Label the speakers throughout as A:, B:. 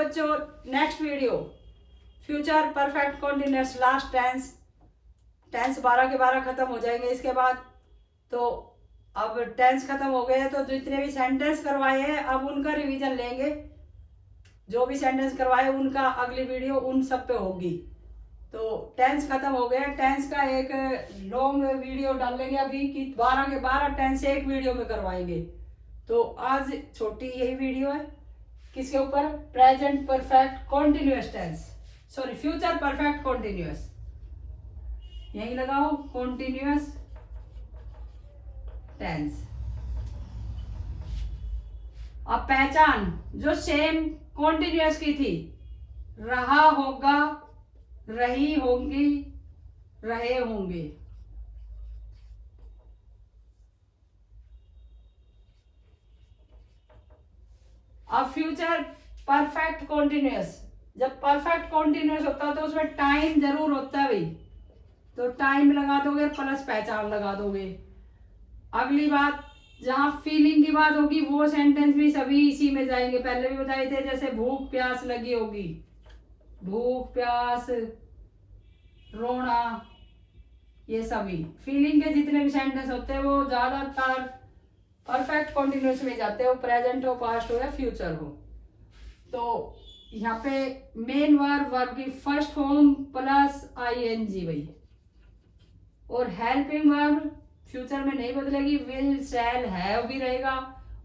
A: बच्चों, next video future perfect continuous last tense. Tense 12 के 12 खत्म हो जाएंगे इसके बाद। तो अब टेंस खत्म हो गए हैं तो जितने भी सेंटेंस करवाए हैं अब उनका रिवीजन लेंगे। जो भी सेंटेंस करवाए उनका अगली वीडियो उन सब पे होगी। तो टेंस खत्म हो गया। टेंस का एक लॉन्ग वीडियो डालेंगे अभी कि 12 के 12 टेंस एक वीडियो में करवाएंगे। तो आज छोटी यही वीडियो है किसके ऊपर, present perfect continuous tense, sorry future perfect continuous, यही लगाओ कॉन्टिन्यूअस टेंस। अब पहचान जो सेम कॉन्टिन्यूअस की थी, रहा होगा, रही होंगी, रहे होंगे। अब फ्यूचर परफेक्ट कॉन्टिन्यूअस, जब परफेक्ट कॉन्टिन्यूअस होता है तो उसमें टाइम जरूर होता है भाई, तो टाइम लगा दोगे प्लस पहचान लगा दोगे। अगली बात, जहां फीलिंग की बात होगी वो सेंटेंस भी सभी इसी में जाएंगे। पहले भी बताए थे, जैसे भूख प्यास लगी होगी, भूख प्यास, रोना, ये सभी फीलिंग के जितने भी सेंटेंस होते हैं वो ज्यादातर परफेक्ट कॉन्टिन्यूअस में जाते हो, प्रेजेंट हो, पास्ट हो या फ्यूचर हो। तो यहाँ पे मेन वर्ब की फर्स्ट फॉर्म प्लस आईएनजी भाई, और हेल्पिंग वर्ब फ्यूचर में नहीं बदलेगी, विल शैल हैव भी रहेगा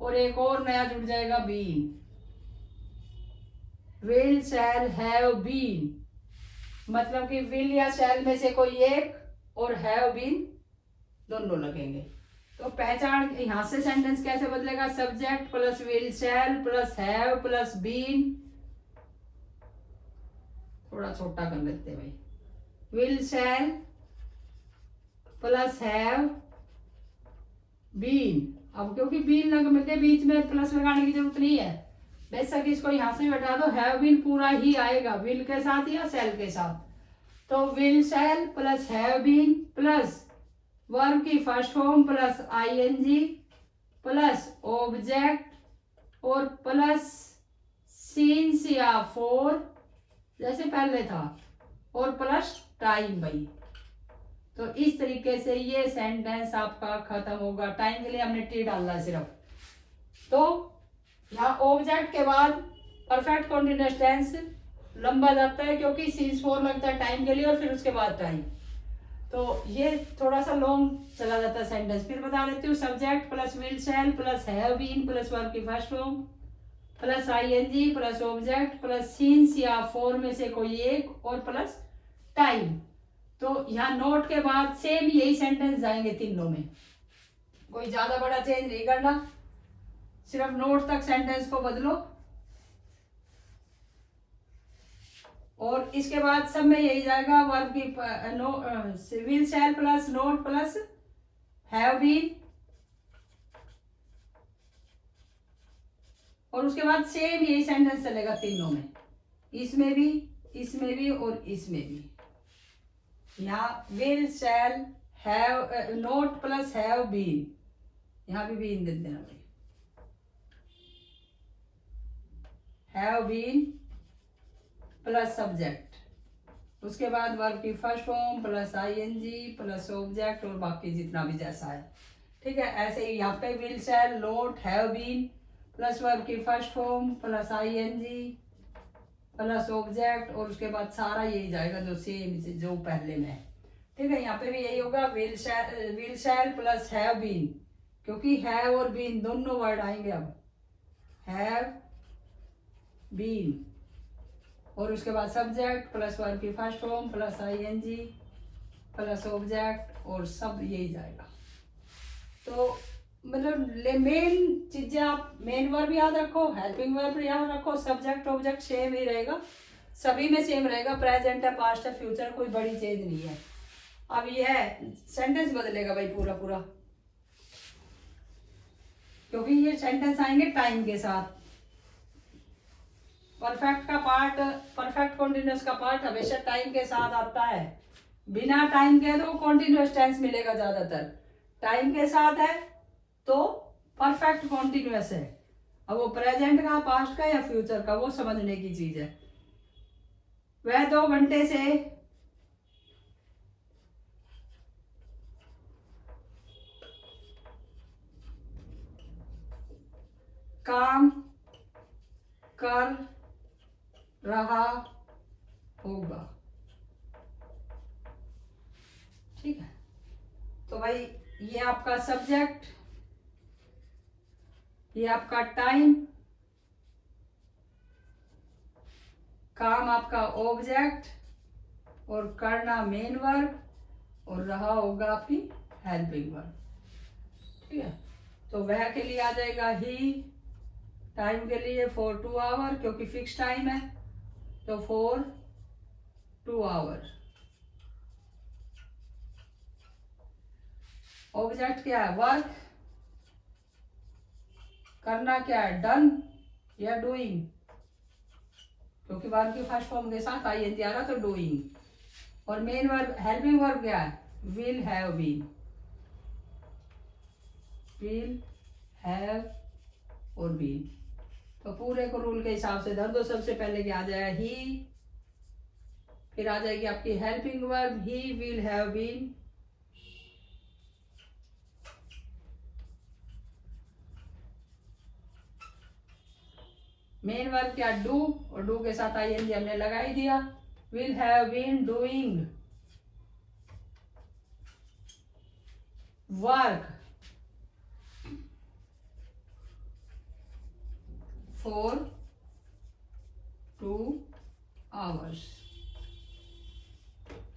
A: और एक और नया जुड़ जाएगा been, will shall have been. मतलब कि विल या शैल में से कोई एक और हैव बीन दोनों लगेंगे। तो पहचान यहां से सेंटेंस कैसे बदलेगा, subject plus will shall plus have plus been, थोड़ा छोटा कर लेते हैं भाई, will shall plus have been. अब क्योंकि बीन लग के बीच में प्लस लगाने की जरूरत नहीं है, बेशक इसको यहां से हटा दो, हैव बीन पूरा ही आएगा विल के साथ या सेल के साथ। तो will shall plus have been plus verb की first form plus ING plus object और प्लस सिंस या फॉर जैसे पहले था और प्लस टाइम भाई। तो इस तरीके से ये सेंटेंस आपका खत्म होगा। टाइम के लिए हमने टी डालना है सिर्फ। तो यहाँ ऑब्जेक्ट के बाद परफेक्ट कॉन्टिन्यूअस टेंस लंबा जाता है क्योंकि सिंस फॉर लगता है टाइम के लिए और फिर उसके बाद टाइम, तो ये थोड़ा सा लॉन्ग चला जाता है सेंटेंस। फिर बता देती हूँ, subject plus will shall plus have been plus verb की first form plus ING plus object plus since या फॉर में से कोई एक और प्लस टाइम। तो यहाँ नोट के बाद सेम यही सेंटेंस जाएंगे तीनों में, कोई ज्यादा बड़ा चेंज नहीं करना, सिर्फ नोट तक सेंटेंस को बदलो। और इसके बाद सब में यही जाएगा, वर्ब की will shall plus not plus have been, और उसके बाद सेम यही सेंटेंस चलेगा तीनों में, इसमें भी, इसमें भी और इसमें भी। यहाँ will shall have not plus have been, यहाँ भी बीन दे देना भाई, हैव बीन प्लस सब्जेक्ट, उसके बाद वर्ब की first form plus ING plus object और बाकी जितना भी जैसा है, ठीक है। ऐसे ही यहाँ पे will shall not have been plus verb की first form plus ING plus object और उसके बाद सारा यही जाएगा जो सेम जो पहले में है, ठीक है। यहाँ पे भी यही होगा, will shall plus have been, क्योंकि हैव और बीन दोनों वर्ड आएंगे अब, हैव बीन और उसके बाद सब्जेक्ट प्लस वर्ब की first form plus ING plus object और सब यही जाएगा। तो मतलब मेन चीजें आप मेन वर्ब याद रखो, हेल्पिंग वर्ब याद रखो, सब्जेक्ट ऑब्जेक्ट सेम ही रहेगा, सभी में सेम रहेगा, प्रेजेंट है, पास्ट है, फ्यूचर, कोई बड़ी चेंज नहीं है। अब ये है सेंटेंस बदलेगा भाई पूरा पूरा, क्योंकि ये सेंटेंस आएंगे टाइम के साथ। परफेक्ट का पार्ट, परफेक्ट कॉन्टिन्यूअस का पार्ट हमेशा टाइम के साथ आता है, बिना टाइम के तो कॉन्टिन्यूअस टेंस मिलेगा ज्यादातर, टाइम के साथ है तो परफेक्ट कॉन्टिन्यूअस है। अब वो प्रेजेंट का, पास्ट का या फ्यूचर का, वो समझने की चीज है। वह 2 घंटे से काम कर रहा होगा। ठीक है, तो भाई ये आपका सब्जेक्ट, ये आपका टाइम, काम आपका ऑब्जेक्ट, और करना मेन वर्ब, और रहा होगा आपकी हेल्पिंग वर्ब। ठीक है, तो वह के लिए आ जाएगा ही, टाइम के लिए फॉर 2 आवर, क्योंकि फिक्स टाइम है, तो फॉर 2 आवर। ऑब्जेक्ट क्या है? वर्क। करना क्या है? डन या डूइंग, क्योंकि वर्ब की फर्स्ट फॉर्म के साथ आईएनजी आ रहा, तो डूइंग। और मेन वर्ब, हेल्पिंग वर्ब क्या है? Will have been. Will have और बीन, तो पूरे को रूल के हिसाब से धर दो। सबसे पहले क्या आ जाएगा? ही, फिर आ जाएगी आपकी हेल्पिंग वर्ब ही will have been, main verb क्या? डू, और डू के साथ आईएनजी हमने लगा ही दिया। Will have been doing work for 2 hours.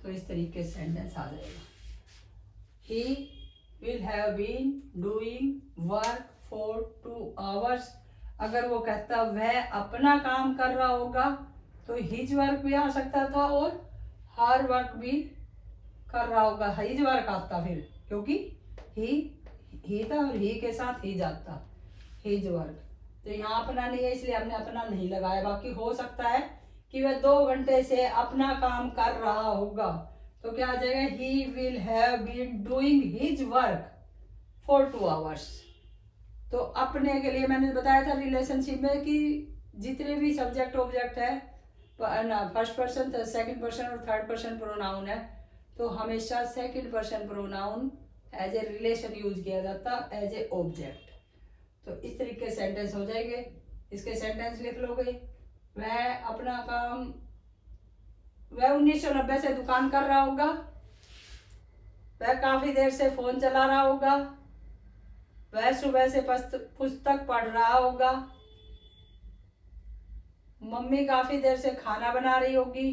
A: तो इस तरीके से सेंटेंस आ जाएगा। He will have been doing work for 2 hours. अगर वो कहता वह अपना काम कर रहा होगा, तो हिज वर्क भी आ सकता था, और हर वर्क भी कर रहा होगा, हिज वर्क आता फिर, क्योंकि ही था और ही के साथ ही जाता, हिज वर्क। तो यहाँ अपना नहीं है, इसलिए हमने अपना नहीं लगाया। बाकी हो सकता है कि वह 2 घंटे से अपना काम कर रहा होगा, तो क्या आ जाएगा? He will have been doing his work for 2 hours. तो अपने के लिए मैंने बताया था रिलेशनशिप में कि जितने भी सब्जेक्ट ऑब्जेक्ट है, फर्स्ट पर्सन, सेकंड पर्सन और थर्ड पर्सन प्रोनाउन है, तो हमेशा second person pronoun as a relation use किया जाता, एज ए ऑब्जेक्ट। तो इस तरीके से सेंटेंस हो जाएंगे। इसके सेंटेंस लिख लोगे। वह अपना काम, वह 1990 से दुकान कर रहा होगा, वह काफी देर से फोन चला रहा होगा, वह सुबह से पुस्तक पढ़ रहा होगा, मम्मी काफी देर से खाना बना रही होगी,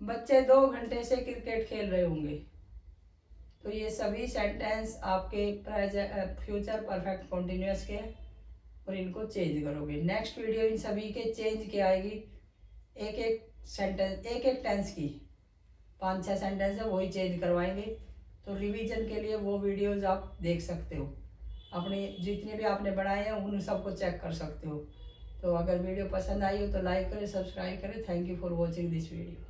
A: बच्चे 2 घंटे से क्रिकेट खेल रहे होंगे। तो ये सभी सेंटेंस आपके फ्यूचर परफेक्ट कॉन्टिन्यूअस के हैं, और इनको चेंज करोगे। नेक्स्ट वीडियो इन सभी के चेंज की आएगी, एक एक सेंटेंस, एक एक टेंस की 5-6 सेंटेंस है, वही चेंज करवाएंगे। तो रिवीजन के लिए वो वीडियोस आप देख सकते हो, अपने जितने भी आपने बनाए हैं उन सबको चेक कर सकते हो। तो अगर वीडियो पसंद आई हो तो लाइक करें, सब्सक्राइब करें। Thank you for watching this video.